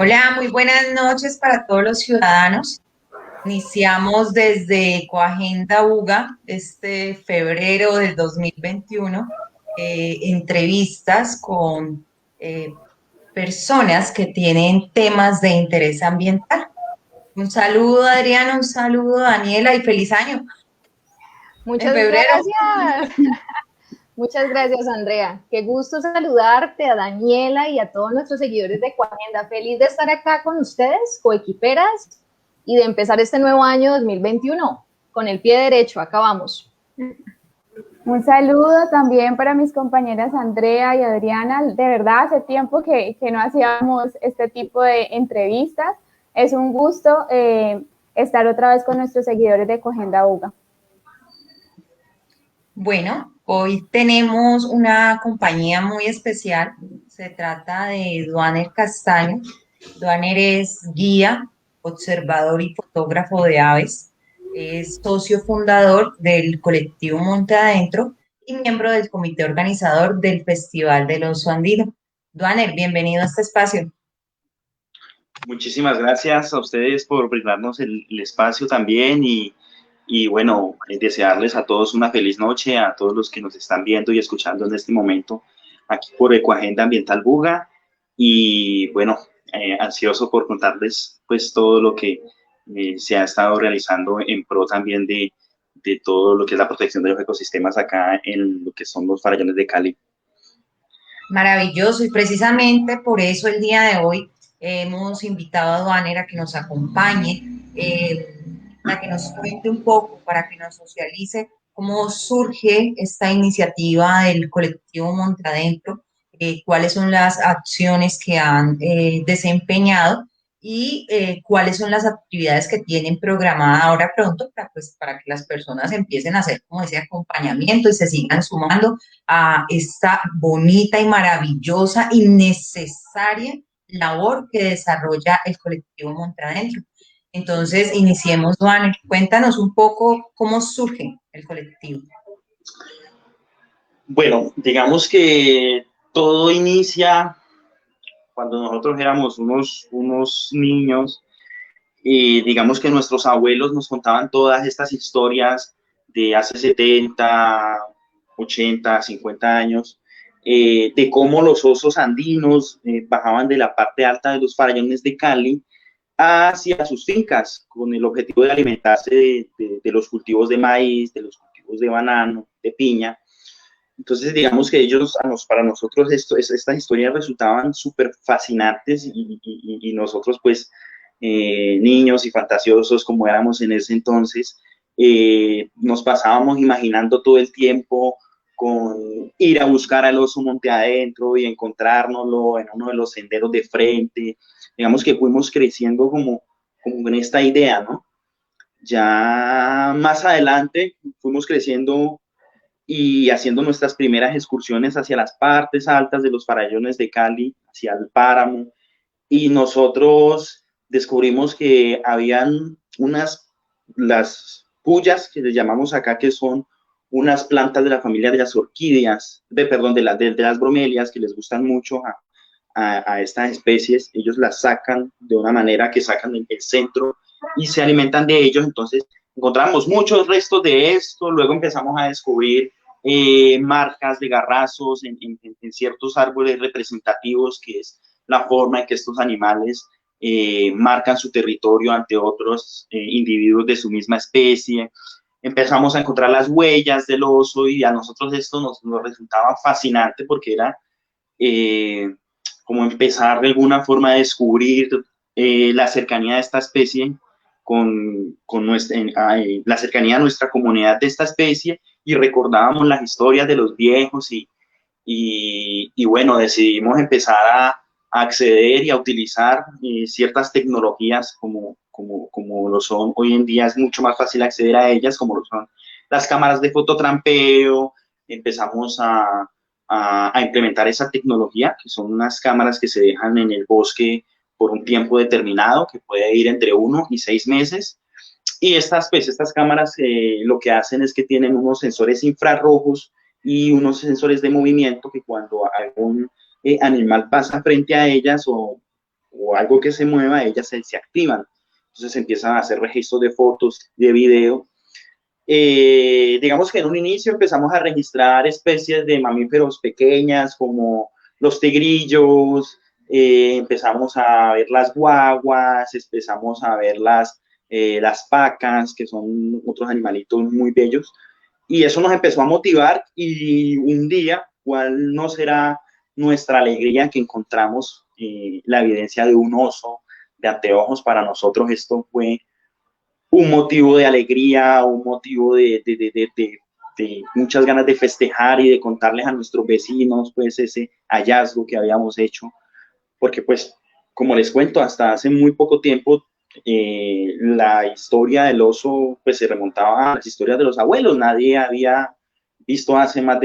Hola, muy buenas noches para todos los ciudadanos. Iniciamos desde Coagenda UGA este febrero del 2021 entrevistas con personas que tienen temas de interés ambiental. Un saludo, Adriana, un saludo, Daniela, y feliz año en Muchas febrero. gracias. Muchas gracias, Andrea. Qué gusto saludarte, a Daniela y a todos nuestros seguidores de Coagenda. Feliz de estar acá con ustedes, coequiperas, y de empezar este nuevo año 2021 con el pie derecho. Acá vamos. Un saludo también para mis compañeras Andrea y Adriana. De verdad, hace tiempo que no hacíamos este tipo de entrevistas. Es un gusto estar otra vez con nuestros seguidores de Coagenda UGA. Bueno, hoy tenemos una compañía muy especial. Se trata de Duaner Castaño. Duaner es guía, observador y fotógrafo de aves. Es socio fundador del colectivo Monte Adentro y miembro del comité organizador del Festival del Oso Andino. Duaner, bienvenido a este espacio. Muchísimas gracias a ustedes por brindarnos el espacio también y bueno, desearles a todos una feliz noche, a todos los que nos están viendo y escuchando en este momento aquí por Ecoagenda Ambiental Buga y bueno, ansioso por contarles pues todo lo que se ha estado realizando en pro también de todo lo que es la protección de los ecosistemas acá en lo que son los farallones de Cali. Maravilloso, y precisamente por eso el día de hoy hemos invitado a Duaner a que nos acompañe, para que nos cuente un poco, para que nos socialice cómo surge esta iniciativa del colectivo Monte Adentro, cuáles son las acciones que han desempeñado y cuáles son las actividades que tienen programadas ahora pronto para que las personas empiecen a hacer como ese acompañamiento y se sigan sumando a esta bonita y maravillosa y necesaria labor que desarrolla el colectivo Monte Adentro. Entonces, iniciemos, Duane. Cuéntanos un poco cómo surge el colectivo. Bueno, digamos que todo inicia cuando nosotros éramos unos niños y digamos que nuestros abuelos nos contaban todas estas historias de hace 70, 80, 50 años, de cómo los osos andinos bajaban de la parte alta de los farallones de Cali hacia sus fincas con el objetivo de alimentarse de los cultivos de maíz, de los cultivos de banano, de piña. Entonces, digamos que ellos, para nosotros, estas historias resultaban súper fascinantes y nosotros, pues, niños y fantasiosos como éramos en ese entonces, nos pasábamos imaginando todo el tiempo con ir a buscar al oso monte adentro y encontrárnoslo en uno de los senderos de frente. Digamos que fuimos creciendo como en esta idea, ¿no? Ya más adelante fuimos creciendo y haciendo nuestras primeras excursiones hacia las partes altas de los farallones de Cali, hacia el páramo, y nosotros descubrimos que habían las puyas, que les llamamos acá, que son unas plantas de la familia de las orquídeas, perdón, de las bromelias, que les gustan mucho a estas especies. Ellos las sacan de una manera que sacan el centro y se alimentan de ellos. Entonces encontramos muchos restos de esto, luego empezamos a descubrir marcas de garrazos en ciertos árboles representativos, que es la forma en que estos animales marcan su territorio ante otros individuos de su misma especie. Empezamos a encontrar las huellas del oso y a nosotros esto nos resultaba fascinante porque era como empezar de alguna forma a descubrir la cercanía de esta especie con la cercanía a nuestra comunidad de esta especie, y recordábamos las historias de los viejos y bueno, decidimos empezar a acceder y a utilizar ciertas tecnologías como lo son hoy en día. Es mucho más fácil acceder a ellas, como lo son las cámaras de fototrampeo. Empezamos a implementar esa tecnología, que son unas cámaras que se dejan en el bosque por un tiempo determinado, que puede ir entre 1 y 6 meses. Y estas cámaras lo que hacen es que tienen unos sensores infrarrojos y unos sensores de movimiento, que cuando algún animal pasa frente a ellas o o algo que se mueva, ellas se activan. Entonces empiezan a hacer registros de fotos, de video. Digamos que en un inicio empezamos a registrar especies de mamíferos pequeñas como los tigrillos, empezamos a ver las guaguas, empezamos a ver las pacas, que son otros animalitos muy bellos, y eso nos empezó a motivar y un día, ¿cuál no será nuestra alegría que encontramos la evidencia de un oso de anteojos? Para nosotros esto fue un motivo de alegría, un motivo de muchas ganas de festejar y de contarles a nuestros vecinos pues ese hallazgo que habíamos hecho, porque pues como les cuento, hasta hace muy poco tiempo la historia del oso pues se remontaba a las historias de los abuelos. Nadie había visto hace menos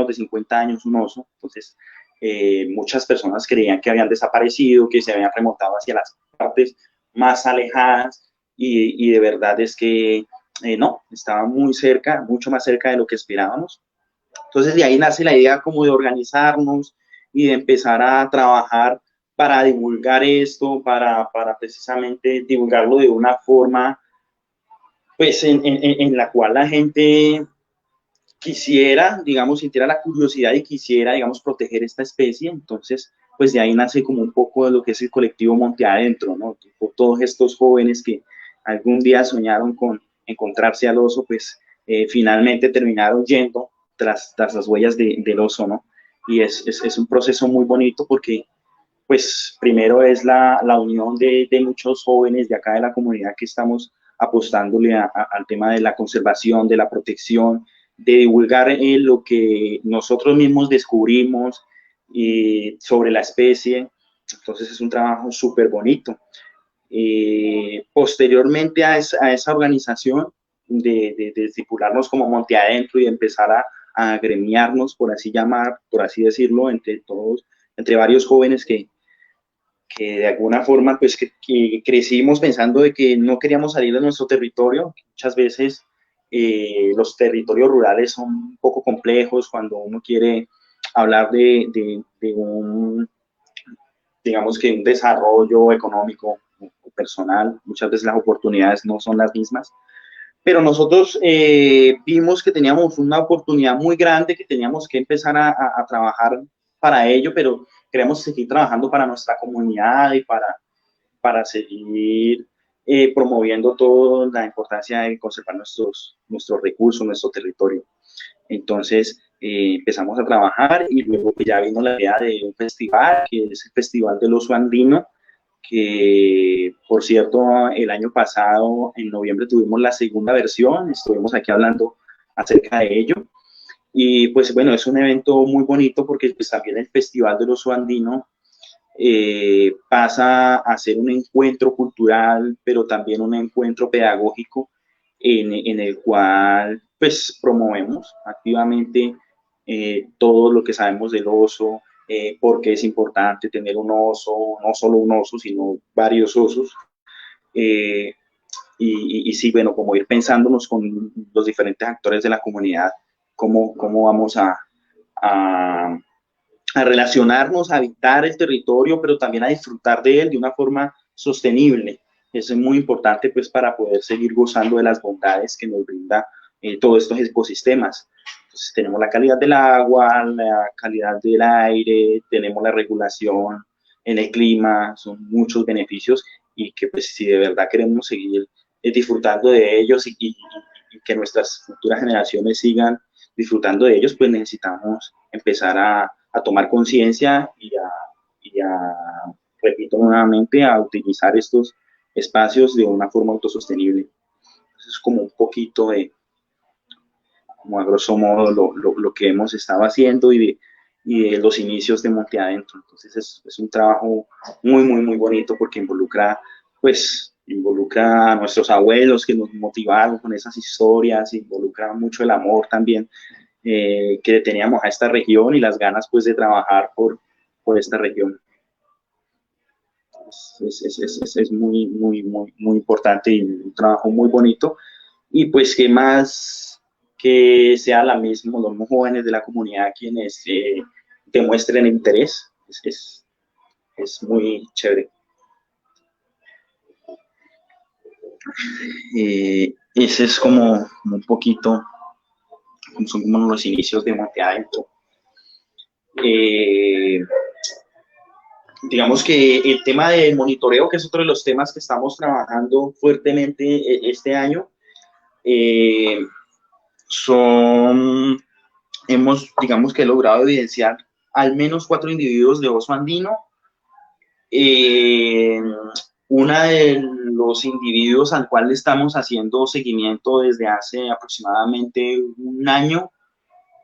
de 50 años un oso. Entonces muchas personas creían que habían desaparecido, que se habían remontado hacia las partes más alejadas, y de verdad es que no, estaba muy cerca, mucho más cerca de lo que esperábamos. Entonces de ahí nace la idea como de organizarnos y de empezar a trabajar para divulgar esto, para precisamente divulgarlo de una forma pues en la cual la gente quisiera, digamos, sintiera la curiosidad y quisiera, digamos, proteger esta especie. Entonces, pues de ahí nace como un poco de lo que es el colectivo Monte Adentro, ¿no? Todos estos jóvenes que algún día soñaron con encontrarse al oso, pues finalmente terminaron yendo tras las huellas del oso, ¿no? Y es un proceso muy bonito porque, pues, primero es la unión de muchos jóvenes de acá de la comunidad que estamos apostándole al tema de la conservación, de la protección, de divulgar lo que nosotros mismos descubrimos sobre la especie. Entonces es un trabajo súper bonito. Posteriormente a esa organización de estipularnos como Monte Adentro y de empezar a agremiarnos, por así decirlo, entre todos, entre varios jóvenes que de alguna forma pues que crecimos pensando de que no queríamos salir de nuestro territorio. Muchas veces los territorios rurales son un poco complejos cuando uno quiere hablar de un, digamos que un desarrollo económico o personal. Muchas veces las oportunidades no son las mismas, pero nosotros vimos que teníamos una oportunidad muy grande, que teníamos que empezar a trabajar para ello, pero queremos seguir trabajando para nuestra comunidad y para seguir promoviendo toda la importancia de conservar nuestros recursos, nuestro territorio. Entonces empezamos a trabajar y luego ya vino la idea de un festival, que es el Festival del Oso Andino, que por cierto el año pasado, en noviembre, tuvimos la segunda versión, estuvimos aquí hablando acerca de ello. Y pues bueno, es un evento muy bonito porque pues también el Festival del Oso Andino pasa a ser un encuentro cultural, pero también un encuentro pedagógico en el cual pues promovemos activamente todo lo que sabemos del oso, porque es importante tener un oso, no solo un oso, sino varios osos. Eh, y sí, bueno, como ir pensándonos con los diferentes actores de la comunidad, cómo vamos a relacionarnos, a habitar el territorio, pero también a disfrutar de él de una forma sostenible. Eso es muy importante pues para poder seguir gozando de las bondades que nos brinda todos estos ecosistemas. Entonces tenemos la calidad del agua, la calidad del aire, tenemos la regulación en el clima, son muchos beneficios y que pues si de verdad queremos seguir disfrutando de ellos y que nuestras futuras generaciones sigan disfrutando de ellos, pues necesitamos empezar a tomar conciencia repito nuevamente, a utilizar estos espacios de una forma autosostenible. Eso es como un poquito de, como a grosso modo, lo que hemos estado haciendo y de los inicios de Monte Adentro. Entonces es un trabajo muy bonito porque involucra a nuestros abuelos que nos motivaron con esas historias, involucra mucho el amor también que teníamos a esta región y las ganas pues de trabajar por esta región. Es muy importante y un trabajo muy bonito. Y pues que más que sea los mismos jóvenes de la comunidad quienes demuestren interés. es muy chévere. Ese es como un poquito, son como los inicios de Monte Adentro. Digamos que el tema del monitoreo, que es otro de los temas que estamos trabajando fuertemente este año, hemos, digamos que logrado evidenciar al menos 4 individuos de oso andino. Una de los individuos al cual le estamos haciendo seguimiento desde hace aproximadamente un año,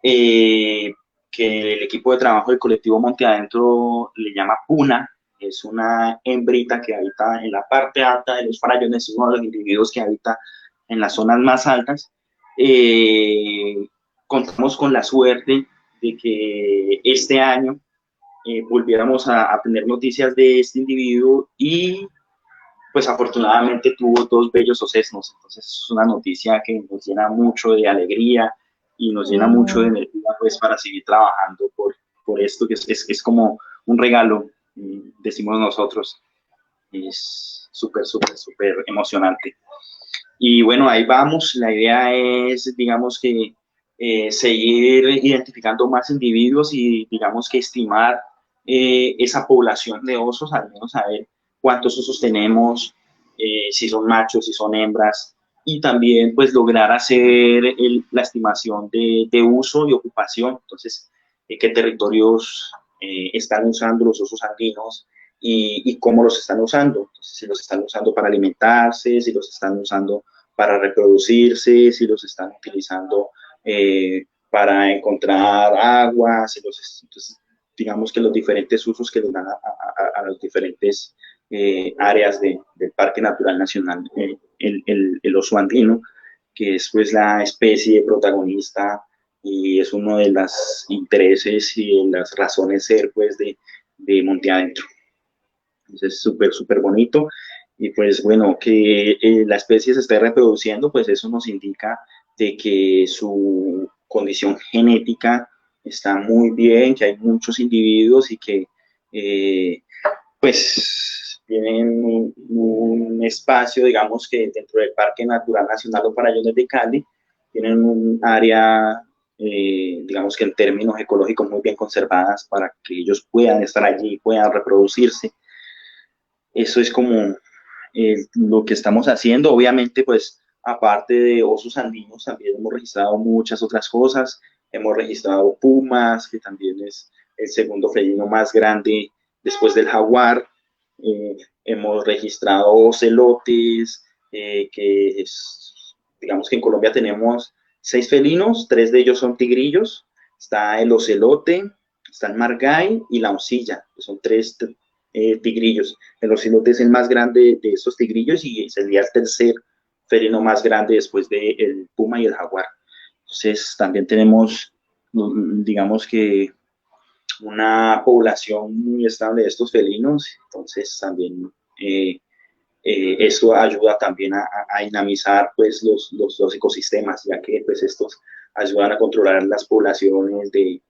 que el equipo de trabajo del colectivo Monte Adentro le llama Puna, es una hembrita que habita en la parte alta de los farallones, es uno de los individuos que habita en las zonas más altas. Contamos con la suerte de que este año volviéramos a tener noticias de este individuo y pues afortunadamente tuvo 2 bellos ocesnos, entonces es una noticia que nos llena mucho de alegría y nos llena mucho de energía pues para seguir trabajando por esto, que es como un regalo, decimos nosotros, es súper emocionante. Y bueno, ahí vamos, la idea es, digamos que seguir identificando más individuos y digamos que estimar esa población de osos, al menos saber cuántos osos tenemos, si son machos, si son hembras, y también pues lograr hacer la estimación de uso y ocupación, entonces qué territorios están usando los osos andinos y cómo los están usando, entonces, si los están usando para alimentarse, si los están usando para reproducirse, si los están utilizando para encontrar agua, entonces digamos que los diferentes usos que les dan a las diferentes áreas del Parque Natural Nacional, el oso andino, que es pues la especie protagonista y es uno de los intereses y de las razones ser pues de Monte Adentro. Entonces es súper bonito y pues bueno, que la especie se esté reproduciendo, pues eso nos indica de que su condición genética está muy bien, que hay muchos individuos y que pues tienen un espacio, digamos que dentro del Parque Natural Nacional Los Farallones de Cali, tienen un área, digamos que en términos ecológicos muy bien conservadas para que ellos puedan estar allí, puedan reproducirse. Eso es como lo que estamos haciendo. Obviamente, pues, aparte de osos andinos, también hemos registrado muchas otras cosas. Hemos registrado pumas, que también es el segundo felino más grande después del jaguar. Hemos registrado ocelotes, que es, digamos que en Colombia tenemos 6 felinos, 3 de ellos son tigrillos. Está el ocelote, está el margay y la oncilla, que son 3 tigrillos. El ocelote es el más grande de estos tigrillos y sería el tercer felino más grande después del puma y el jaguar. Entonces también tenemos, digamos que una población muy estable de estos felinos, entonces también esto ayuda también a dinamizar pues los ecosistemas, ya que pues estos ayudan a controlar las poblaciones de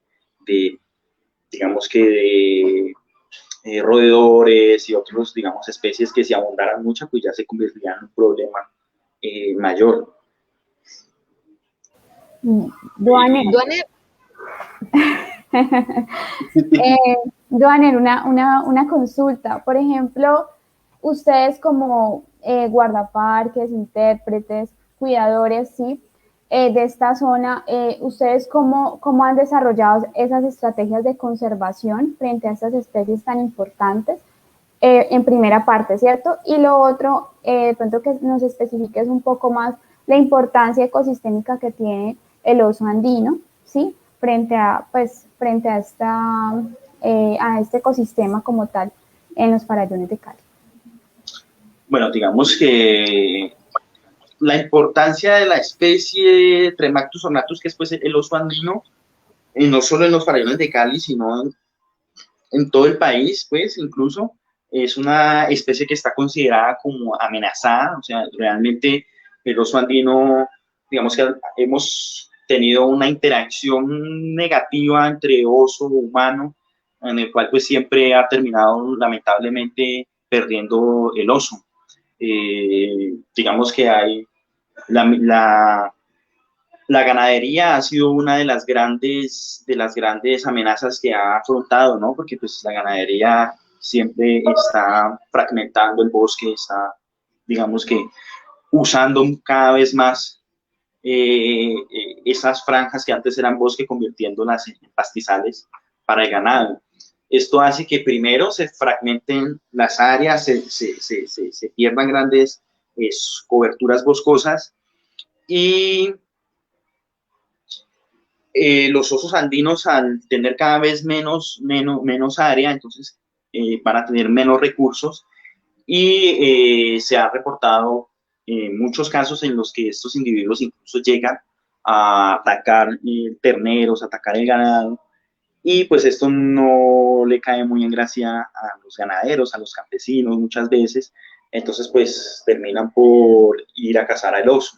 digamos que de roedores y otros, digamos, especies que si abundaran mucho, pues ya se convertirían en un problema mayor. Duaner, Duaner, una consulta. Por ejemplo, ustedes como guardaparques, intérpretes, cuidadores, ¿sí? De esta zona, ¿ustedes cómo han desarrollado esas estrategias de conservación frente a estas especies tan importantes? En primera parte, ¿cierto? Y lo otro, de pronto que nos especifiques un poco más la importancia ecosistémica que tiene el oso andino, ¿sí? Frente a este ecosistema como tal en los farallones de Cali. Bueno, digamos que la importancia de la especie Tremactus ornatus, que es pues el oso andino, no solo en los farallones de Cali, sino en todo el país, pues incluso es una especie que está considerada como amenazada, o sea, realmente el oso andino, digamos que hemos tenido una interacción negativa entre oso humano en el cual pues siempre ha terminado lamentablemente perdiendo el oso. Digamos que hay la ganadería ha sido una de las grandes amenazas que ha afrontado, ¿no? Porque pues la ganadería siempre está fragmentando el bosque, está, digamos que, usando cada vez más esas franjas que antes eran bosque, convirtiéndolas en pastizales para el ganado. Esto hace que primero se fragmenten las áreas, se pierdan grandes coberturas boscosas y los osos andinos, al tener cada vez menos área, entonces van a tener menos recursos y se ha reportado muchos casos en los que estos individuos incluso llegan a atacar terneros, atacar el ganado, y pues esto no le cae muy en gracia a los ganaderos, a los campesinos muchas veces, entonces pues terminan por ir a cazar al oso.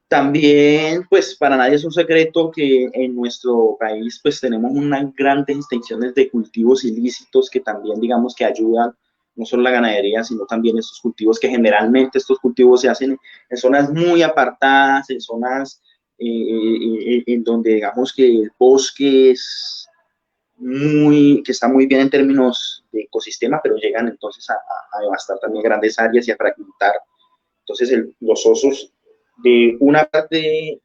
También, pues para nadie es un secreto que en nuestro país pues tenemos unas grandes extensiones de cultivos ilícitos que también digamos que ayudan no solo la ganadería, sino también estos cultivos que generalmente estos cultivos se hacen en zonas muy apartadas, en zonas en donde digamos que el bosque es que está muy bien en términos de ecosistema, pero llegan entonces a devastar también grandes áreas y a fragmentar. Entonces los osos de una parte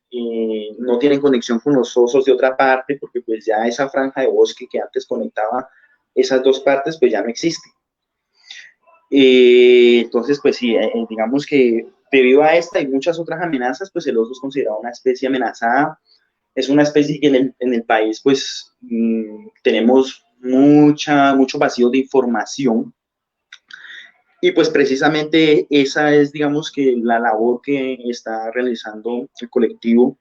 no tienen conexión con los osos de otra parte, porque pues ya esa franja de bosque que antes conectaba esas dos partes, pues ya no existe. Entonces, pues sí, digamos que debido a esta y muchas otras amenazas, pues el oso es considerado una especie amenazada. Es una especie que en el país, pues, tenemos mucho vacío de información. Y pues precisamente esa es, digamos, que la labor que está realizando el colectivo.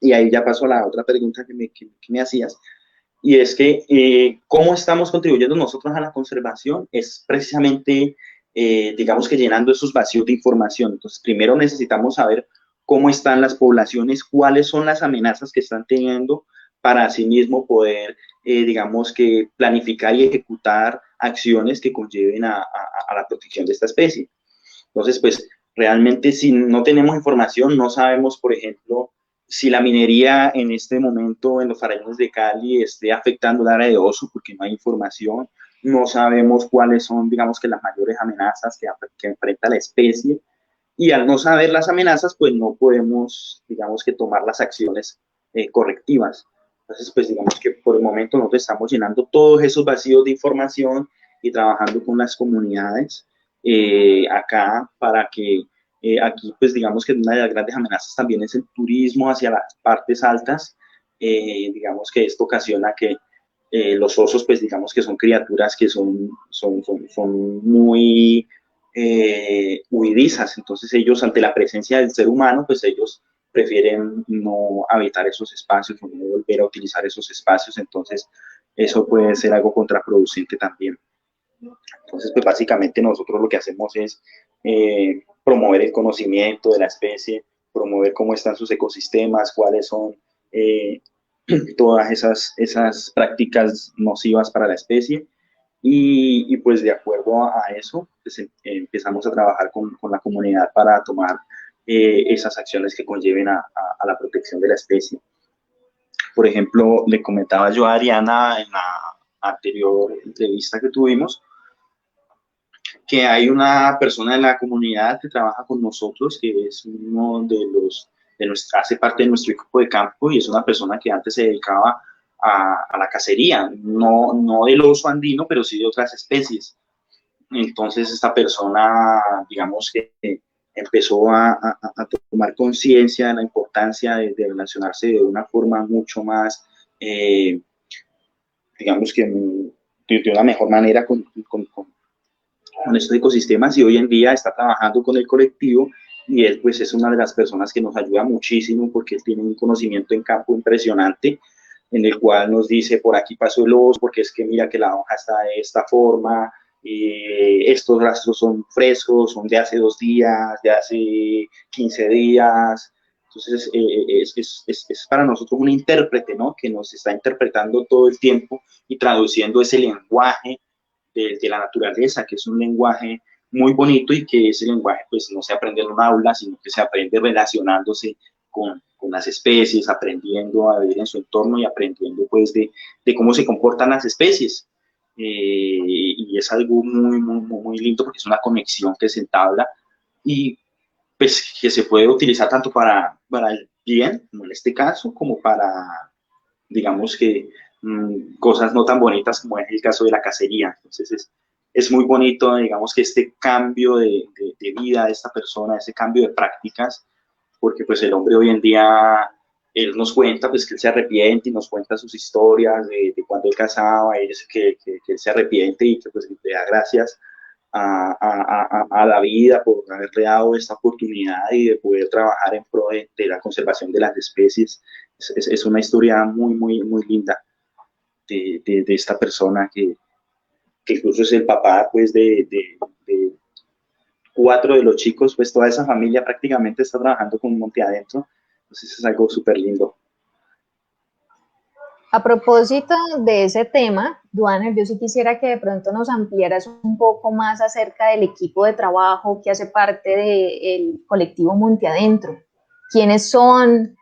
Y ahí ya paso a la otra pregunta que me hacías. Y es que, ¿cómo estamos contribuyendo nosotros a la conservación? Es precisamente, digamos que llenando esos vacíos de información. Entonces, primero necesitamos saber cómo están las poblaciones, cuáles son las amenazas que están teniendo para asimismo poder, digamos que planificar y ejecutar acciones que conlleven a la protección de esta especie. Entonces, pues, realmente si no tenemos información, no sabemos, por ejemplo, si la minería en este momento en los farallones de Cali esté afectando el área de oso, porque no hay información, no sabemos cuáles son, digamos que las mayores amenazas que enfrenta la especie, y al no saber las amenazas, pues no podemos, digamos que tomar las acciones correctivas. Entonces, pues digamos que por el momento nosotros estamos llenando todos esos vacíos de información y trabajando con las comunidades acá para que aquí, pues digamos que una de las grandes amenazas también es el turismo hacia las partes altas. Digamos que esto ocasiona que los osos, pues digamos que son criaturas que son muy huidizas, entonces ellos ante la presencia del ser humano, pues ellos prefieren no habitar esos espacios o no volver a utilizar esos espacios, entonces eso puede ser algo contraproducente también. Entonces, pues básicamente nosotros lo que hacemos es promover el conocimiento de la especie, promover cómo están sus ecosistemas, cuáles son todas esas prácticas nocivas para la especie. Y pues de acuerdo a eso, pues, empezamos a trabajar con la comunidad para tomar esas acciones que conlleven a la protección de la especie. Por ejemplo, le comentaba yo a Adriana en la anterior entrevista que tuvimos, que hay una persona de la comunidad que trabaja con nosotros, que es uno hace parte de nuestro equipo de campo y es una persona que antes se dedicaba a la cacería, no del oso andino, pero sí de otras especies. Entonces esta persona, digamos que empezó a tomar conciencia de la importancia de relacionarse de una forma mucho más, digamos que de una mejor manera con estos ecosistemas, y hoy en día está trabajando con el colectivo y él pues es una de las personas que nos ayuda muchísimo porque él tiene un conocimiento en campo impresionante en el cual nos dice por aquí pasó el oso porque es que mira que la hoja está de esta forma, estos rastros son frescos, son de hace 2 días, de hace 15 días, Entonces, es para nosotros un intérprete, ¿no? Que nos está interpretando todo el tiempo y traduciendo ese lenguaje de la naturaleza, que es un lenguaje muy bonito y que ese lenguaje pues no se aprende en un aula, sino que se aprende relacionándose con las especies, aprendiendo a vivir en su entorno y aprendiendo pues de cómo se comportan las especies. Y es algo muy lindo porque es una conexión que se entabla y pues que se puede utilizar tanto para el bien, como en este caso, como para, digamos que, cosas no tan bonitas como es el caso de la cacería. Entonces es muy bonito, digamos que este cambio de vida de esta persona, ese cambio de prácticas, porque pues el hombre hoy en día, él nos cuenta pues que él se arrepiente y nos cuenta sus historias de cuando él cazaba, y dice que él se arrepiente y que pues le da gracias a la vida por haberle dado esta oportunidad y de poder trabajar en pro de la conservación de las especies. Es una historia muy linda de esta persona que incluso es el papá pues de 4 de los chicos, pues toda esa familia prácticamente está trabajando con Monte Adentro. Entonces es algo súper lindo. A propósito de ese tema, Duaner, yo sí quisiera que de pronto nos ampliaras un poco más acerca del equipo de trabajo que hace parte del colectivo Monte Adentro. ¿Quiénes son?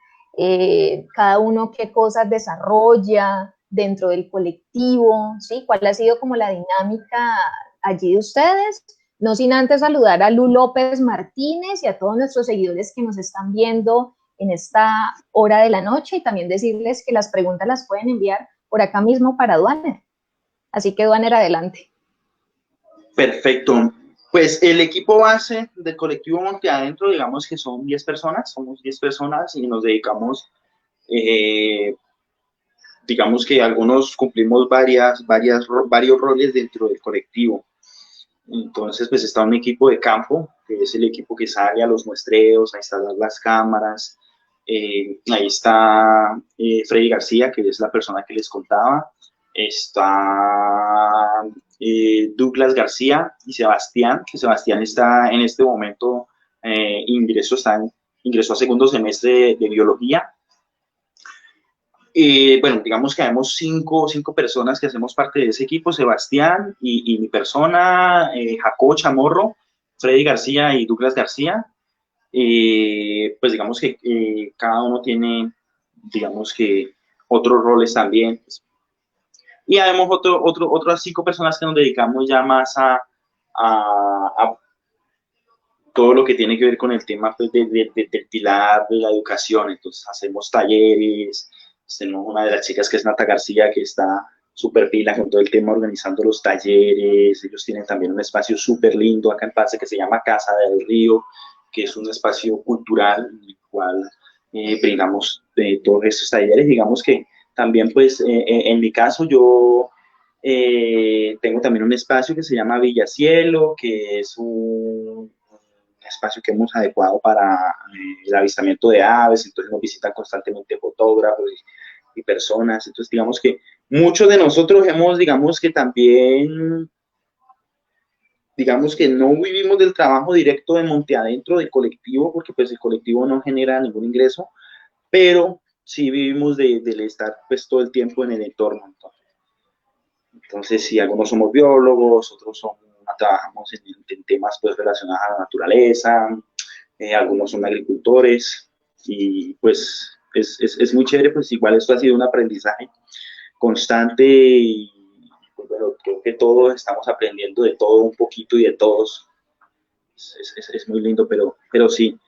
Cada uno qué cosas desarrolla dentro del colectivo, ¿sí? ¿Cuál ha sido como la dinámica allí de ustedes? No sin antes saludar a Lu López Martínez y a todos nuestros seguidores que nos están viendo en esta hora de la noche y también decirles que las preguntas las pueden enviar por acá mismo para Duaner. Así que Duaner, adelante. Perfecto. Pues el equipo base del colectivo Monte Adentro, digamos que son 10 personas, somos 10 personas y nos dedicamos, digamos que algunos cumplimos varios roles dentro del colectivo. Entonces, pues está un equipo de campo, que es el equipo que sale a los muestreos, a instalar las cámaras. Ahí está Freddy García, que es la persona que les contaba. Está Douglas García y Sebastián, que Sebastián está en este momento, ingresó a segundo semestre de biología. Bueno, digamos que habemos cinco personas que hacemos parte de ese equipo: Sebastián y mi persona, Jacobo Chamorro, Freddy García y Douglas García. Pues digamos que cada uno tiene, digamos que, otros roles también. Y habemos otras 5 personas que nos dedicamos ya más a todo lo que tiene que ver con el tema pues, del pilar de la educación. Entonces hacemos talleres. Tenemos una de las chicas que es Nata García, que está súper pila con todo el tema organizando los talleres. Ellos tienen también un espacio súper lindo acá en Paz que se llama Casa del Río, que es un espacio cultural en el cual brindamos todos estos talleres. Digamos que también, pues, en mi caso, yo tengo también un espacio que se llama Villacielo, que es un espacio que hemos adecuado para el avistamiento de aves. Entonces nos visitan constantemente fotógrafos y personas. Entonces, digamos que muchos de nosotros hemos, digamos que también, digamos que no vivimos del trabajo directo de Monte Adentro del colectivo, porque pues el colectivo no genera ningún ingreso, pero sí vivimos del estar pues todo el tiempo en el entorno. Entonces sí, algunos somos biólogos, otros trabajamos en temas pues relacionados a la naturaleza, algunos son agricultores y pues es muy chévere. Pues igual esto ha sido un aprendizaje constante y pues, bueno, creo que todos estamos aprendiendo de todo un poquito y de todos. Es muy lindo, pero sí,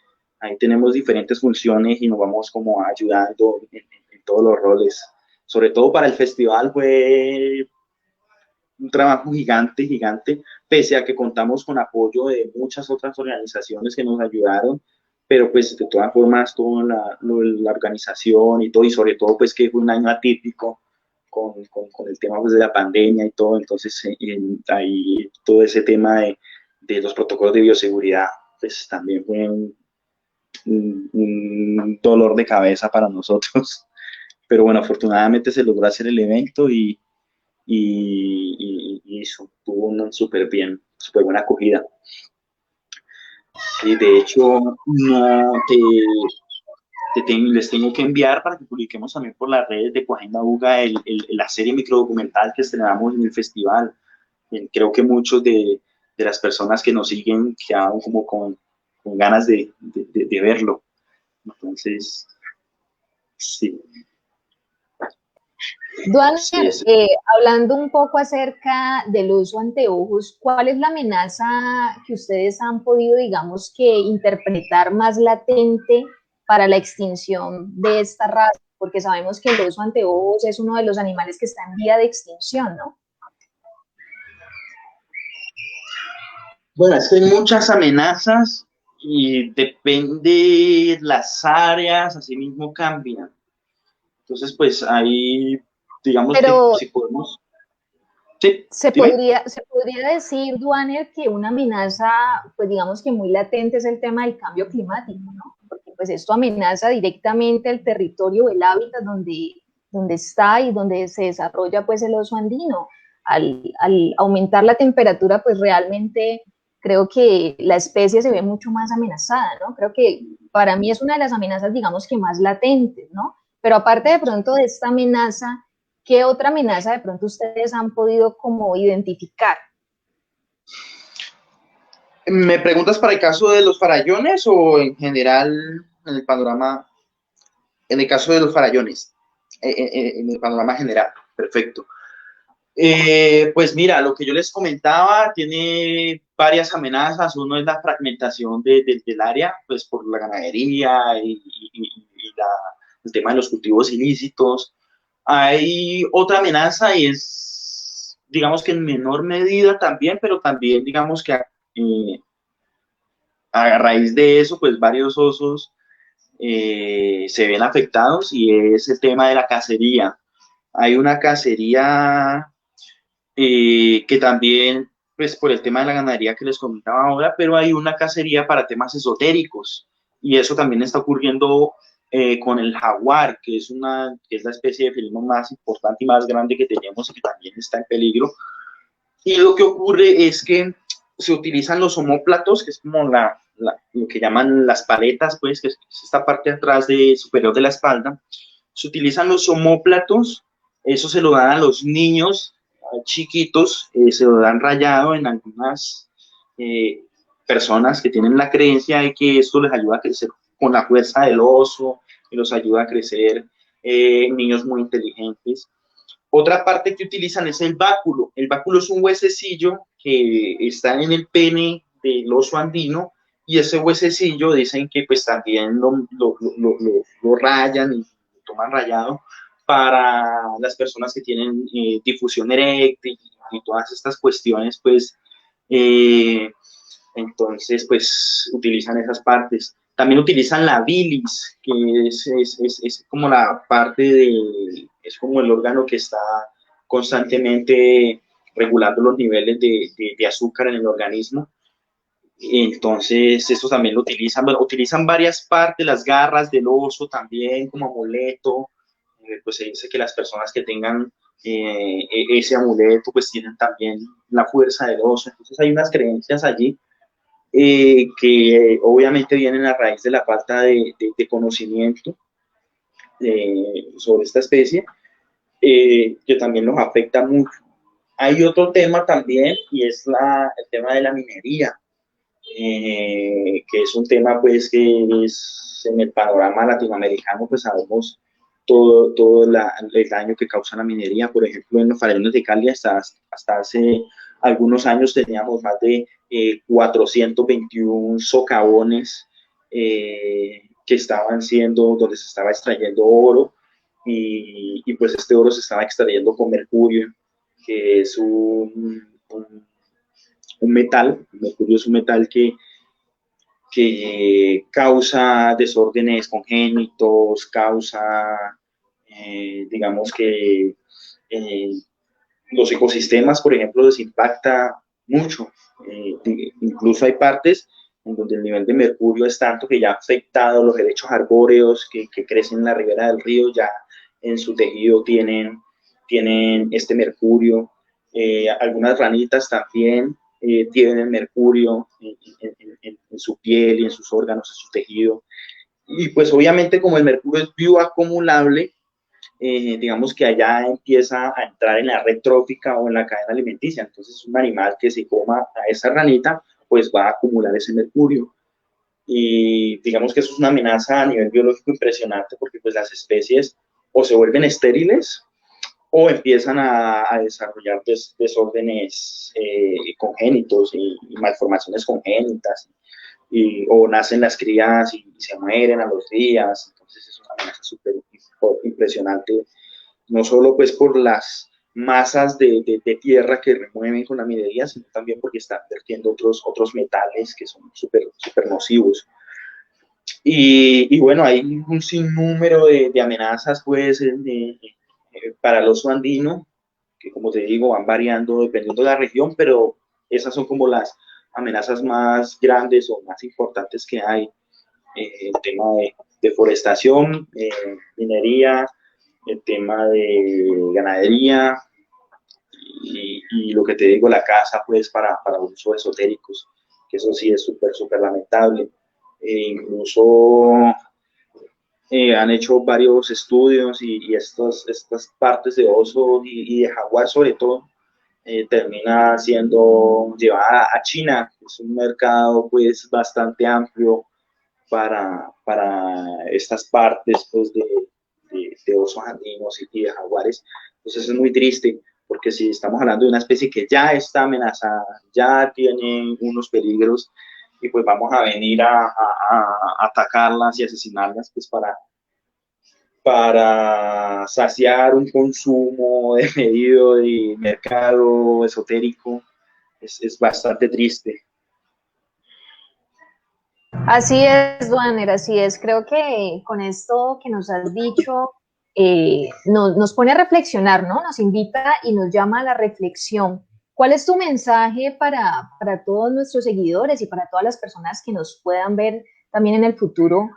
ahí tenemos diferentes funciones y nos vamos como ayudando en todos los roles. Sobre todo para el festival fue un trabajo gigante, pese a que contamos con apoyo de muchas otras organizaciones que nos ayudaron, pero pues de todas formas toda la organización y todo, y sobre todo pues que fue un año atípico con el tema pues de la pandemia y todo. Entonces ahí todo ese tema de los protocolos de bioseguridad pues también fue un dolor de cabeza para nosotros, pero bueno, afortunadamente se logró hacer el evento y tuvo una súper buena acogida. Y de hecho, les tengo que enviar para que publiquemos también por las redes de Coagenda UGA la serie microdocumental que estrenamos en el festival. Creo que muchos de las personas que nos siguen quedaron como con ganas de verlo. Entonces, sí. Duan, Sí, sí. hablando un poco acerca del uso de anteojos, ¿cuál es la amenaza que ustedes han podido, digamos, que interpretar más latente para la extinción de esta raza? Porque sabemos que el oso anteojos es uno de los animales que está en vía de extinción, ¿no? Bueno, es que hay muchas amenazas y depende las áreas, así mismo cambian. Entonces, pues ahí, digamos que Pero si podemos... Sí, se dime. podría decir, Duaner, que una amenaza, pues digamos que muy latente es el tema del cambio climático, ¿no? Porque pues esto amenaza directamente el territorio, el hábitat donde está y donde se desarrolla pues el oso andino. Al aumentar la temperatura, pues realmente creo que la especie se ve mucho más amenazada, ¿no? Creo que para mí es una de las amenazas, digamos que más latentes, ¿no? Pero aparte de pronto de esta amenaza, ¿qué otra amenaza de pronto ustedes han podido como identificar? ¿Me preguntas para el caso de los farallones o en general en el panorama? En el caso de los farallones, en el panorama general. Perfecto. Pues mira, lo que yo les comentaba tiene varias amenazas. Uno es la fragmentación del área, pues por la ganadería el tema de los cultivos ilícitos. Hay otra amenaza y es, digamos que en menor medida también, pero también digamos que a raíz de eso, pues varios osos se ven afectados y es el tema de la cacería. Hay una cacería que también, pues por el tema de la ganadería que les comentaba ahora, pero hay una cacería para temas esotéricos y eso también está ocurriendo con el jaguar, que es la especie de felino más importante y más grande que tenemos y que también está en peligro. Y lo que ocurre es que se utilizan los omóplatos, que es como lo que llaman las paletas, pues, que es esta parte atrás superior de la espalda. Se utilizan los omóplatos, eso se lo dan a los niños chiquitos, se lo dan rayado en algunas personas que tienen la creencia de que esto les ayuda a crecer con la fuerza del oso, que los ayuda a crecer niños muy inteligentes. Otra parte que utilizan es el báculo. El báculo es un huesecillo que está en el pene del oso andino y ese huesecillo dicen que pues también lo rayan y lo toman rayado para las personas que tienen difusión eréctil y todas estas cuestiones, pues entonces pues utilizan esas partes. También utilizan la bilis, que es como la parte es como el órgano que está constantemente regulando los niveles de azúcar en el organismo. Entonces, eso también lo utilizan. Bueno, utilizan varias partes, las garras del oso también como amuleto. Pues se dice que las personas que tengan ese amuleto, pues tienen también la fuerza del oso. Entonces, hay unas creencias allí que obviamente vienen a raíz de la falta de conocimiento sobre esta especie, que también nos afecta mucho. Hay otro tema también y es el tema de la minería, que es un tema pues que es en el panorama latinoamericano, pues sabemos todo el daño que causa la minería. Por ejemplo, en los farallones de Cali hasta hace algunos años teníamos más de 421 socavones que estaban donde se estaba extrayendo oro y pues este oro se estaba extrayendo con mercurio, que es un metal. El mercurio es un metal que causa desórdenes congénitos, causa, digamos que los ecosistemas, por ejemplo, les impacta mucho. Incluso hay partes en donde el nivel de mercurio es tanto que ya ha afectado los helechos arbóreos que crecen en la ribera del río, ya en su tejido tienen este mercurio. Algunas ranitas también tienen mercurio en su piel y en sus órganos, en su tejido. Y pues obviamente como el mercurio es bioacumulable, digamos que allá empieza a entrar en la red trófica o en la cadena alimenticia. Entonces un animal que se coma a esa ranita, pues va a acumular ese mercurio. Y digamos que eso es una amenaza a nivel biológico impresionante porque pues las especies o se vuelven estériles o empiezan a desarrollar desórdenes congénitos y malformaciones congénitas, o nacen las crías y se mueren a los días. Entonces es una amenaza súper impresionante, no solo pues por las masas de tierra que remueven con la minería, sino también porque están vertiendo otros metales que son súper nocivos. Y bueno, hay un sinnúmero de amenazas pues para el oso andino, que como te digo, van variando dependiendo de la región, pero esas son como las amenazas más grandes o más importantes que hay. El tema de deforestación, minería, el tema de ganadería y lo que te digo, la caza pues para usos esotéricos, que eso sí es súper lamentable. Incluso han hecho varios estudios y estas partes de oso y de jaguar sobre todo termina siendo llevada a China. Es un mercado pues bastante amplio para estas partes pues, de osos andinos y de jaguares. Entonces es muy triste porque si estamos hablando de una especie que ya está amenazada, ya tiene unos peligros, y pues vamos a venir a atacarlas y asesinarlas pues para saciar un consumo desmedido de mercado esotérico. Es bastante triste. Así es, Duaner, así es. Creo que con esto que nos has dicho nos pone a reflexionar, ¿no? Nos invita y nos llama a la reflexión. ¿Cuál es tu mensaje para todos nuestros seguidores y para todas las personas que nos puedan ver también en el futuro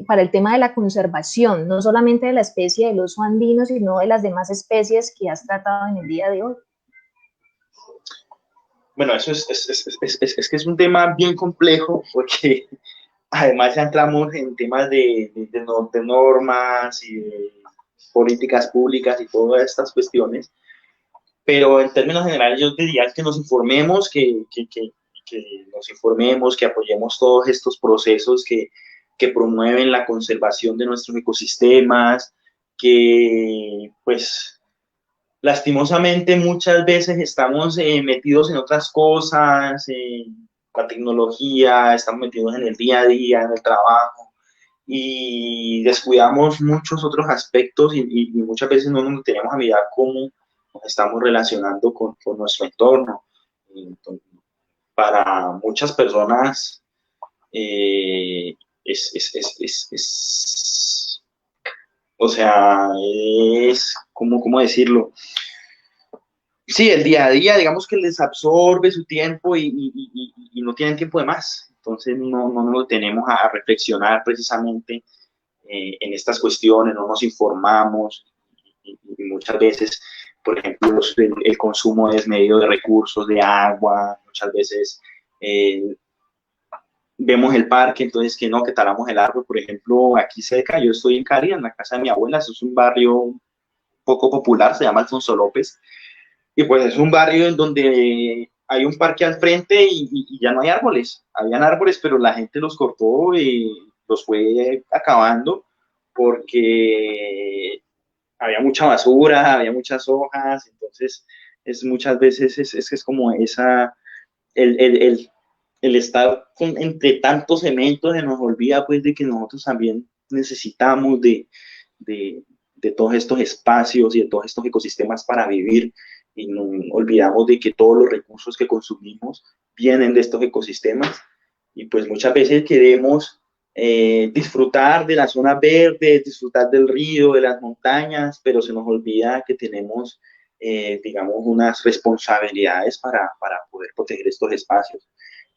para el tema de la conservación, no solamente de la especie del oso andino, sino de las demás especies que has tratado en el día de hoy? Bueno, eso es que es un tema bien complejo porque además ya entramos en temas de normas y de políticas públicas y todas estas cuestiones, pero en términos generales yo diría que nos informemos, que nos informemos, que apoyemos todos estos procesos que promueven la conservación de nuestros ecosistemas, que pues lastimosamente muchas veces estamos metidos en otras cosas, en la tecnología, estamos metidos en el día a día, en el trabajo, y descuidamos muchos otros aspectos y muchas veces no nos tenemos a mirar cómo nos estamos relacionando con nuestro entorno. Entonces, para muchas personas eh, o sea, ¿cómo decirlo? Sí, el día a día, digamos que les absorbe su tiempo y no tienen tiempo de más. Entonces no nos detenemos a reflexionar precisamente en estas cuestiones, no nos informamos y muchas veces, por ejemplo, el consumo desmedido de recursos, de agua, muchas veces vemos el parque, entonces que no, que talamos el árbol, por ejemplo, aquí cerca, yo estoy en Cali, en la casa de mi abuela, eso es un barrio poco popular, se llama Alfonso López, y pues es un barrio en donde hay un parque al frente y ya no hay árboles. Habían árboles, pero la gente los cortó y los fue acabando porque había mucha basura, había muchas hojas, entonces muchas veces es como el, el, el, el estar entre tantos cementos se nos olvida pues de que nosotros también necesitamos de, de todos estos espacios y de todos estos ecosistemas para vivir, y no olvidamos de que todos los recursos que consumimos vienen de estos ecosistemas, y pues muchas veces queremos disfrutar de la zona verde, disfrutar del río, de las montañas, pero se nos olvida que tenemos, digamos, unas responsabilidades para poder proteger estos espacios.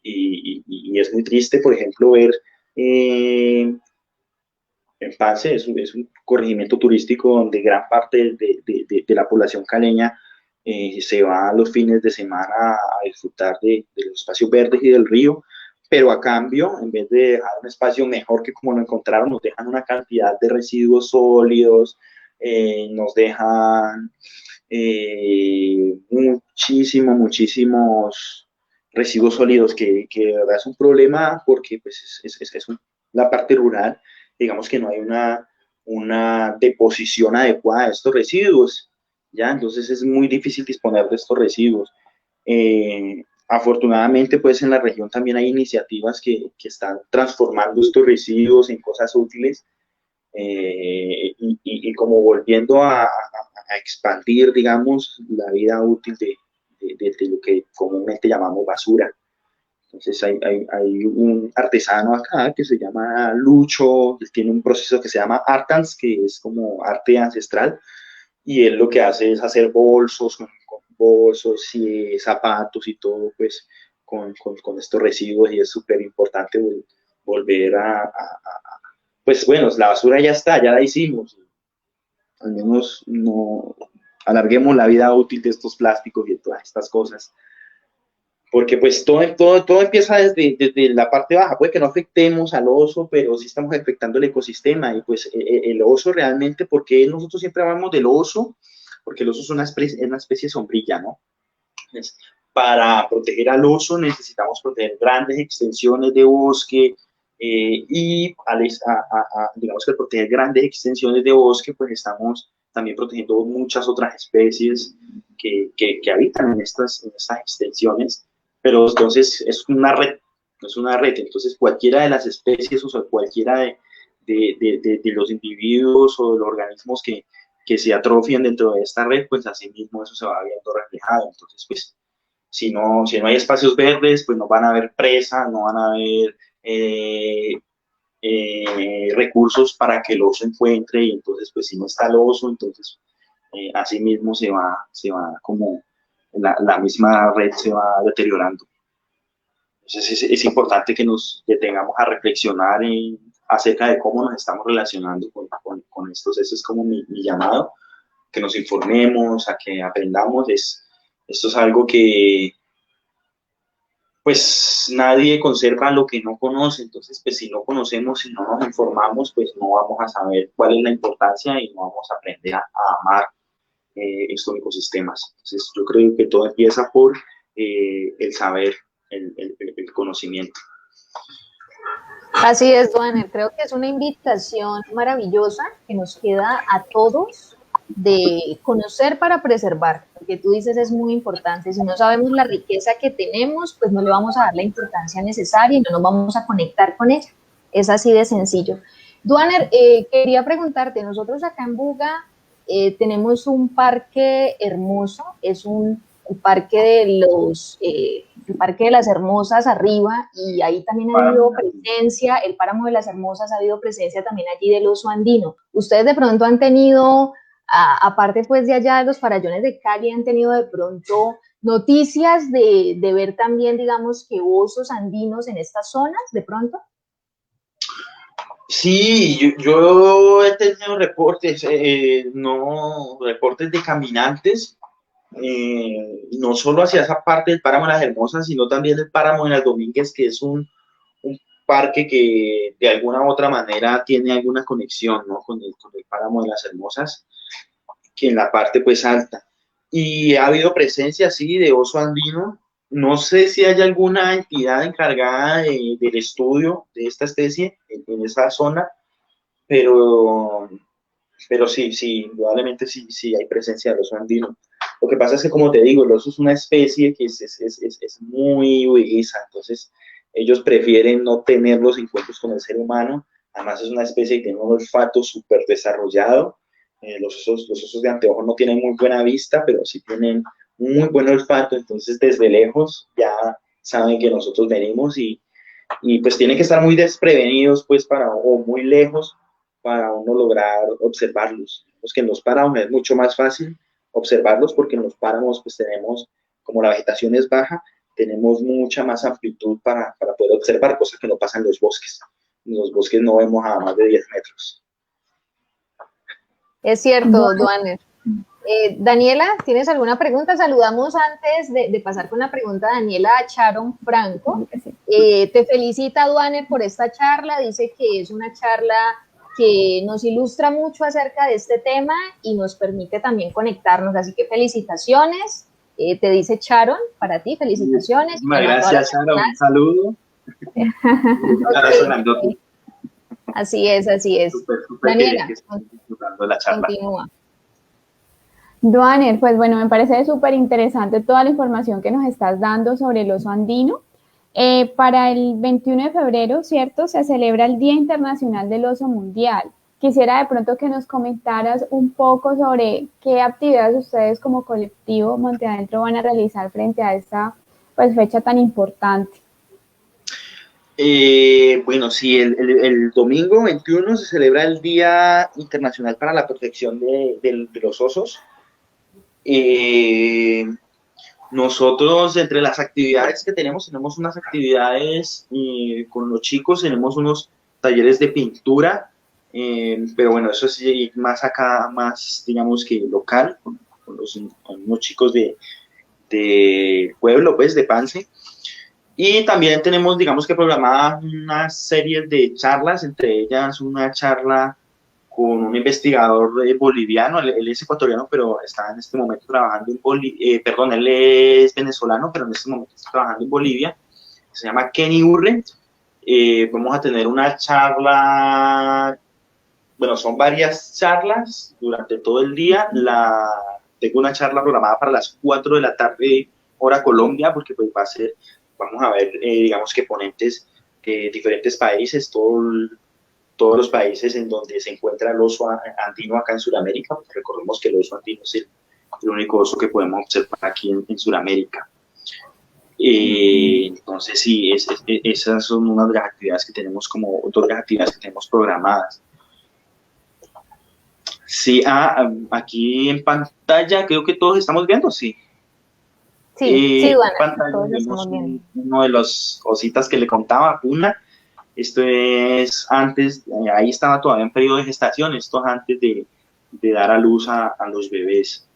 Y es muy triste, por ejemplo, ver en Pance, es un corregimiento turístico donde gran parte de la población caleña se va a los fines de semana a disfrutar de los espacios verdes y del río, pero a cambio, en vez de dejar un espacio mejor que como lo encontraron, nos dejan una cantidad de residuos sólidos, nos dejan muchísimos residuos sólidos que de verdad es un problema porque pues, la parte rural, digamos que no hay una deposición adecuada de estos residuos, ¿ya? Entonces es muy difícil disponer de estos residuos. Afortunadamente, pues en la región también hay iniciativas que están transformando estos residuos en cosas útiles y como volviendo a expandir, digamos, la vida útil de lo que comúnmente llamamos basura. Entonces hay un artesano acá que se llama Lucho, él tiene un proceso que se llama Artans, que es como arte ancestral, y él lo que hace es hacer bolsos, con bolsos y zapatos y todo, pues con estos residuos, y es súper importante volver pues bueno, la basura ya está, ya la hicimos, al menos no alarguemos la vida útil de estos plásticos y de todas estas cosas. Porque pues todo empieza desde la parte baja. Puede que no afectemos al oso, pero sí estamos afectando el ecosistema. Y pues el oso realmente, porque nosotros siempre hablamos del oso, porque el oso es una especie sombrilla, ¿no? Entonces, para proteger al oso necesitamos proteger grandes extensiones de bosque y digamos que al proteger grandes extensiones de bosque, pues estamos también protegiendo muchas otras especies que habitan en estas extensiones. Pero entonces es una red, entonces cualquiera de las especies, o sea, cualquiera de los individuos o de los organismos que se atrofian dentro de esta red, pues así mismo eso se va viendo reflejado. Entonces, pues, si no hay espacios verdes, pues no van a haber presas, no van a haber recursos para que el oso encuentre, y entonces, pues, si no está el oso, entonces, así mismo se va como la misma red se va deteriorando. Entonces es importante que nos detengamos a reflexionar acerca de cómo nos estamos relacionando con estos. Ese es como mi llamado, que nos informemos, a que aprendamos. Esto es algo que pues nadie conserva lo que no conoce. Entonces, pues si no conocemos, si no nos informamos, pues no vamos a saber cuál es la importancia y no vamos a aprender a amar estos ecosistemas. Entonces, yo creo que todo empieza por el saber, el conocimiento. Así es, Duaner. Creo que es una invitación maravillosa que nos queda a todos de conocer para preservar. Lo que tú dices es muy importante. Si no sabemos la riqueza que tenemos, pues no le vamos a dar la importancia necesaria y no nos vamos a conectar con ella. Es así de sencillo. Duaner, quería preguntarte, nosotros acá en Buga tenemos un parque hermoso, es el parque el Parque de las Hermosas arriba, y ahí también ha habido presencia, el Páramo de las Hermosas ha habido presencia también allí del oso andino. Ustedes de pronto han tenido, aparte pues de allá de los farallones de Cali, han tenido de pronto noticias de ver también, digamos, que osos andinos en estas zonas, de pronto. Sí, yo he tenido reportes, reportes de caminantes, no solo hacia esa parte del Páramo de las Hermosas, sino también del Páramo de las Domínguez, que es un parque que de alguna u otra manera tiene alguna conexión, ¿no?, con el Páramo de las Hermosas, que en la parte pues alta. Y ha habido presencia, sí, de oso andino. No sé si hay alguna entidad encargada del estudio de esta especie en esa zona, pero sí, indudablemente sí hay presencia de oso andino. Lo que pasa es que, como te digo, el oso es una especie que es muy huidiza, entonces ellos prefieren no tener los encuentros con el ser humano. Además es una especie que tiene un olfato súper desarrollado. Los osos de anteojos no tienen muy buena vista, pero sí tienen muy buen olfato, entonces desde lejos ya saben que nosotros venimos y pues tienen que estar muy desprevenidos, pues, o muy lejos para uno lograr observarlos. Los que en los páramos es mucho más fácil observarlos, porque en los páramos pues tenemos, como la vegetación es baja, tenemos mucha más amplitud para poder observar, cosas que no pasa en los bosques. En los bosques no vemos a más de 10 metros. Es cierto, Duaner. Daniela, ¿tienes alguna pregunta? Saludamos antes de pasar con la pregunta, Daniela, a Sharon Franco. Te felicita Duane por esta charla, dice que es una charla que nos ilustra mucho acerca de este tema y nos permite también conectarnos, así que felicitaciones, te dice Sharon, para ti, felicitaciones. Gracias, Sharon, un saludo. Okay. Así es. Súper Daniela, disfrutando la charla. Continúa. Duaner, pues bueno, me parece súper interesante toda la información que nos estás dando sobre el oso andino. Para el 21 de febrero, ¿cierto? Se celebra el Día Internacional del Oso Mundial. Quisiera de pronto que nos comentaras un poco sobre qué actividades ustedes como colectivo Monte Adentro van a realizar frente a esta pues, fecha tan importante. Bueno, sí, el domingo 21 se celebra el Día Internacional para la Protección de los Osos. Nosotros, entre las actividades que tenemos unas actividades con los chicos, tenemos unos talleres de pintura, pero bueno, eso es más acá, más digamos que local, con unos chicos de pueblo, pues, de Pance. Y también tenemos, digamos que programada una serie de charlas, entre ellas una charla con un investigador boliviano, él es ecuatoriano, pero está en este momento trabajando en Bolivia, él es venezolano, pero en este momento está trabajando en Bolivia, se llama Kenny Urre. Vamos a tener una charla, bueno, son varias charlas durante todo el día. Tengo una charla programada para las 4 de la tarde, hora Colombia, porque pues vamos a ver, digamos que ponentes de diferentes países, todos los países en donde se encuentra el oso andino acá en Sudamérica, porque recordemos que el oso andino es el único oso que podemos observar aquí en Sudamérica. Entonces sí, esas son una de las actividades que tenemos programadas. Sí, aquí en pantalla creo que todos estamos viendo, sí. Sí, Duana, en pantalla vemos uno de los ositas que le contaba, Puna. Esto es antes, ahí estaba todavía en periodo de gestación, esto es antes de dar a luz a los bebés.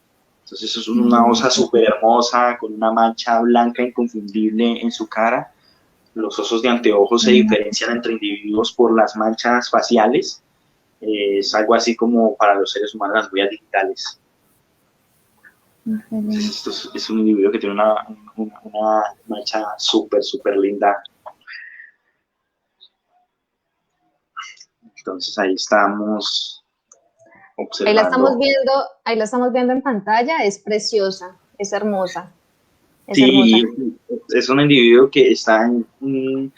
Entonces es una osa súper hermosa, con una mancha blanca inconfundible en su cara. Los osos de anteojos se diferencian entre individuos por las manchas faciales. Es algo así como para los seres humanos las huellas digitales. Esto es un individuo que tiene una mancha súper linda. Entonces ahí estamos observando. Ahí la estamos viendo en pantalla, es preciosa, es hermosa. Sí, es un individuo que está en un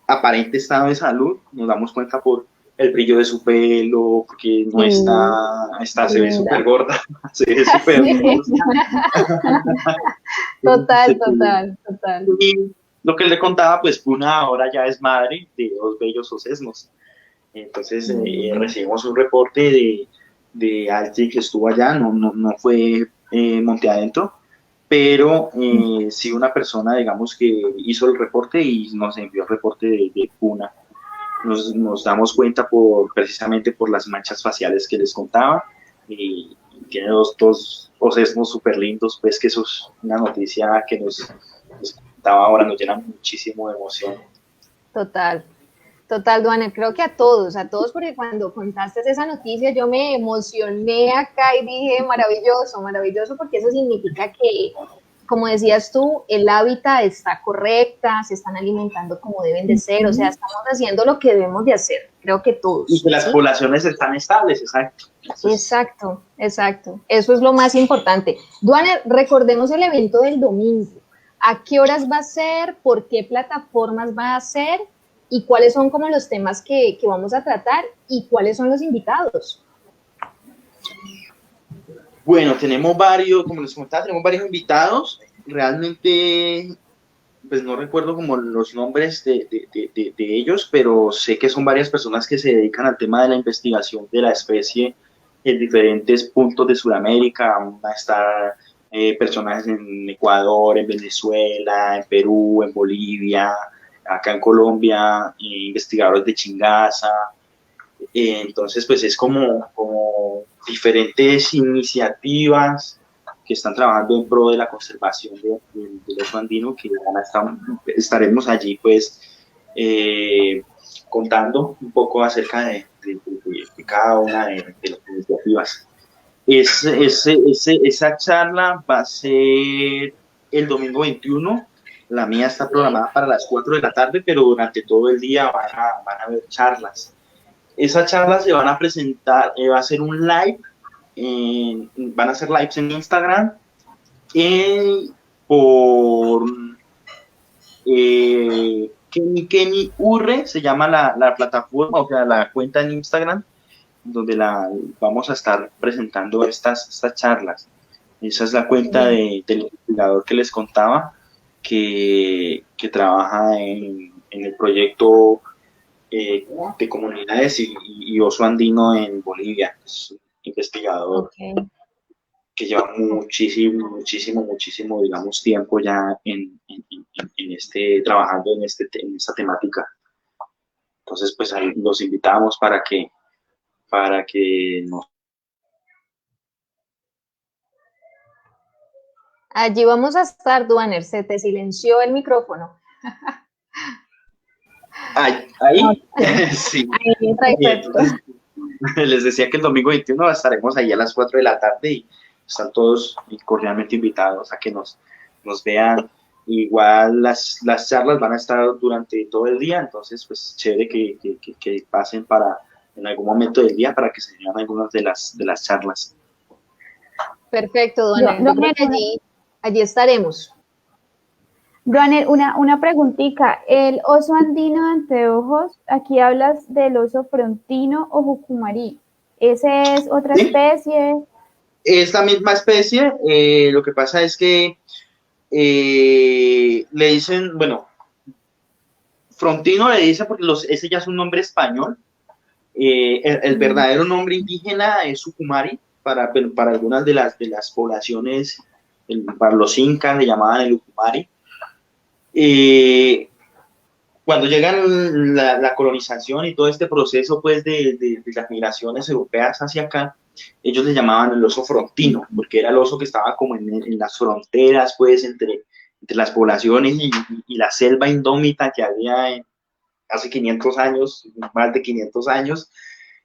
aparente estado de salud, nos damos cuenta por el brillo de su pelo, porque no se ve súper gorda, se ve súper hermosa. Total. Y lo que le contaba, pues Puna ahora ya es madre de 2 bellos osesnos. Entonces recibimos un reporte de alguien que estuvo allá, no fue Monte Adentro, pero sí una persona, digamos, que hizo el reporte y nos envió el reporte de Puna. Nos damos cuenta precisamente por las manchas faciales que les contaba, y tiene dos osesnos súper lindos, pues que eso es una noticia que nos contaba ahora, nos llena muchísimo de emoción. Total, Duane, creo que a todos, porque cuando contaste esa noticia yo me emocioné acá y dije maravilloso, porque eso significa que, como decías tú, el hábitat está correcta, se están alimentando como deben de ser, o sea, estamos haciendo lo que debemos de hacer, creo que todos. Y que las poblaciones están estables, exacto. Exacto, eso es lo más importante. Duane, recordemos el evento del domingo, ¿a qué horas va a ser? ¿Por qué plataformas va a ser? ¿Y cuáles son como los temas que vamos a tratar? ¿Y cuáles son los invitados? Bueno, tenemos varios, como les comentaba, tenemos varios invitados. Realmente, pues no recuerdo como los nombres de ellos, pero sé que son varias personas que se dedican al tema de la investigación de la especie en diferentes puntos de Sudamérica. Van a estar personajes en Ecuador, en Venezuela, en Perú, en Bolivia, acá en Colombia, investigadores de Chingaza. Entonces, pues es como diferentes iniciativas que están trabajando en pro de la conservación del oso andino, que estaremos allí pues contando un poco acerca de cada una de las iniciativas. Esa charla va a ser el domingo 21. La mía está programada para las 4 de la tarde, pero durante todo el día van a haber charlas. Esas charlas se van a presentar, va a ser un live, van a ser lives en Instagram, por Kenny Urre, se llama la plataforma, o sea, la cuenta en Instagram, donde vamos a estar presentando estas charlas. Esa es la cuenta del investigador que les contaba, que trabaja en el proyecto de comunidades y oso andino en Bolivia. Es un investigador que lleva muchísimo, digamos, tiempo ya trabajando en esta temática. Entonces, pues ahí los invitamos para que nos... Allí vamos a estar, Duaner, se te silenció el micrófono. Ahí, sí. Ahí, perfecto. Les decía que el domingo 21 estaremos ahí a las 4 de la tarde y están todos cordialmente invitados a que nos vean. Igual las charlas van a estar durante todo el día, entonces pues chévere que pasen en algún momento del día para que se vean algunas de las charlas. Perfecto, Duaner. Yo creo que allí estaremos. Duaner, una preguntita. El oso andino de anteojos, aquí hablas del oso frontino o jucumarí. ¿Ese es otra especie? Es la misma especie, lo que pasa es que le dicen, bueno, frontino le dicen porque ese ya es un nombre español. El verdadero nombre indígena es Sucumari, para algunas de las poblaciones, para los incas le llamaban el Ucumari. Cuando llegan la colonización y todo este proceso pues de las migraciones europeas hacia acá, ellos le llamaban el oso frontino, porque era el oso que estaba como en las fronteras pues entre las poblaciones y la selva indómita que había hace 500 años, más de 500 años.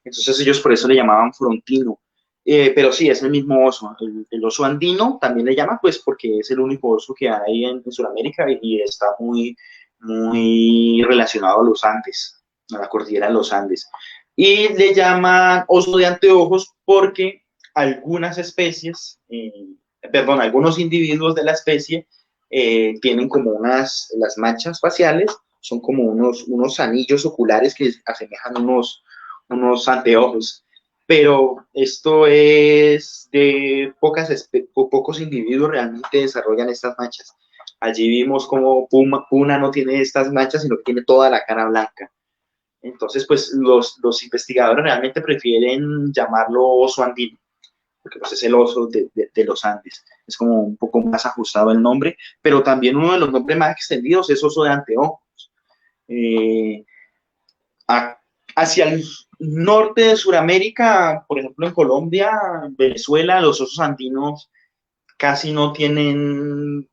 Entonces ellos por eso le llamaban frontino. Pero sí, es el mismo oso. El oso andino también le llaman, pues, porque es el único oso que hay en Sudamérica y está muy relacionado a los Andes, a la cordillera de los Andes. Y le llaman oso de anteojos porque algunas especies, algunos individuos de la especie tienen como las manchas faciales, son como unos anillos oculares que asemejan unos anteojos. Pero esto es de pocos individuos realmente desarrollan estas manchas. Allí vimos como Puna no tiene estas manchas, sino que tiene toda la cara blanca. Entonces, pues los investigadores realmente prefieren llamarlo oso andino, porque pues es el oso de los Andes. Es como un poco más ajustado el nombre, pero también uno de los nombres más extendidos es oso de anteojos. Hacia el norte de Sudamérica, por ejemplo en Colombia, Venezuela, los osos andinos casi no tienen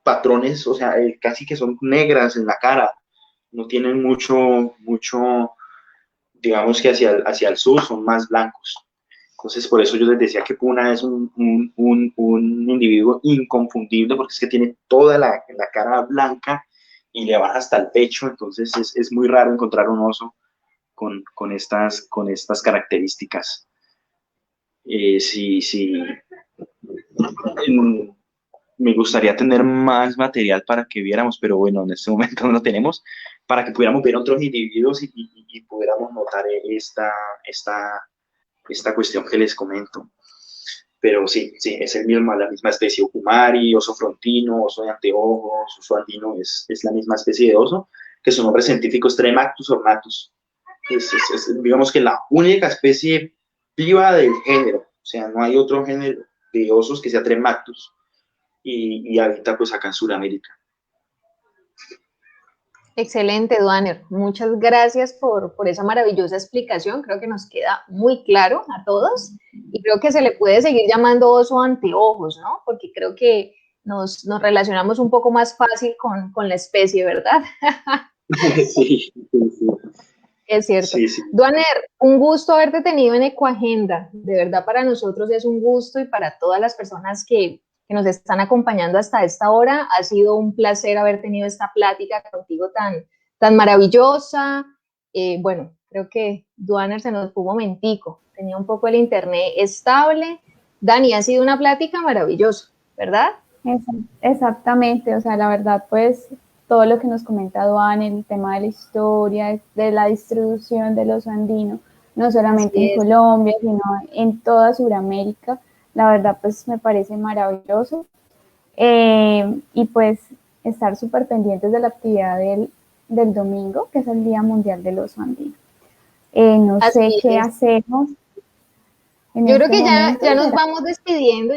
patrones, o sea, casi que son negras en la cara, no tienen mucho, digamos que hacia el sur son más blancos. Entonces, por eso yo les decía que Puna es un individuo inconfundible, porque es que tiene toda la cara blanca y le baja hasta el pecho, entonces es muy raro encontrar un oso con estas características. Sí. Me gustaría tener más material para que viéramos, pero bueno, en este momento no lo tenemos, para que pudiéramos ver otros individuos y pudiéramos notar esta cuestión que les comento. Pero sí, es la misma especie, Ucumari, oso frontino, oso de anteojos, oso andino, es la misma especie de oso, que su nombre científico es Tremactus ornatus. Digamos que la única especie viva del género, o sea, no hay otro género de osos que sea Tremactus y habita pues acá en Sudamérica. Excelente, Duaner. Muchas gracias por esa maravillosa explicación. Creo que nos queda muy claro a todos y creo que se le puede seguir llamando oso anteojos, ¿no? Porque creo que nos relacionamos un poco más fácil con la especie, ¿verdad? Sí, sí, sí. Es cierto. Sí, sí. Duaner, un gusto haberte tenido en Ecoagenda. De verdad, para nosotros es un gusto y para todas las personas que nos están acompañando hasta esta hora, ha sido un placer haber tenido esta plática contigo tan maravillosa. Bueno, creo que Duaner se nos fue un momentico, tenía un poco el internet estable. Dani, ha sido una plática maravillosa, ¿verdad? Exactamente, o sea, la verdad, pues todo lo que nos comenta Duan, el tema de la historia, de la distribución del oso andino, no solamente en Colombia, sino en toda Sudamérica, la verdad, pues me parece maravilloso. Y pues estar súper pendientes de la actividad del domingo, que es el Día Mundial del Oso Andino. No sé qué hacemos. Yo creo que ya nos vamos despidiendo,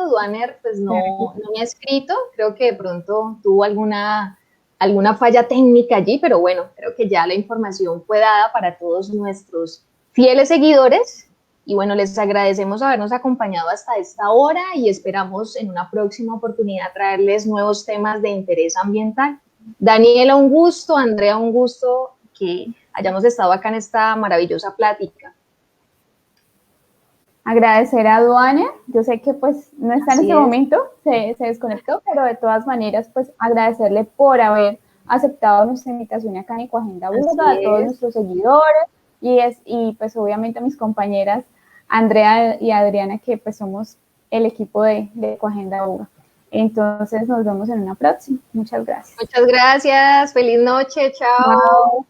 Duaner pues no me ha escrito, creo que de pronto tuvo alguna falla técnica allí, pero bueno, creo que ya la información fue dada para todos nuestros fieles seguidores y bueno, les agradecemos habernos acompañado hasta esta hora y esperamos en una próxima oportunidad traerles nuevos temas de interés ambiental. Daniela, un gusto, Andrea, un gusto que hayamos estado acá en esta maravillosa plática. Agradecer a Duaner, yo sé que pues no está en este momento, se desconectó, pero de todas maneras pues agradecerle por haber aceptado nuestra invitación acá en Ecoagenda Bogotá, a todos nuestros seguidores y pues obviamente a mis compañeras Andrea y Adriana, que pues somos el equipo de Ecoagenda Bogotá. Entonces nos vemos en una próxima. Muchas gracias. Muchas gracias, feliz noche, chao.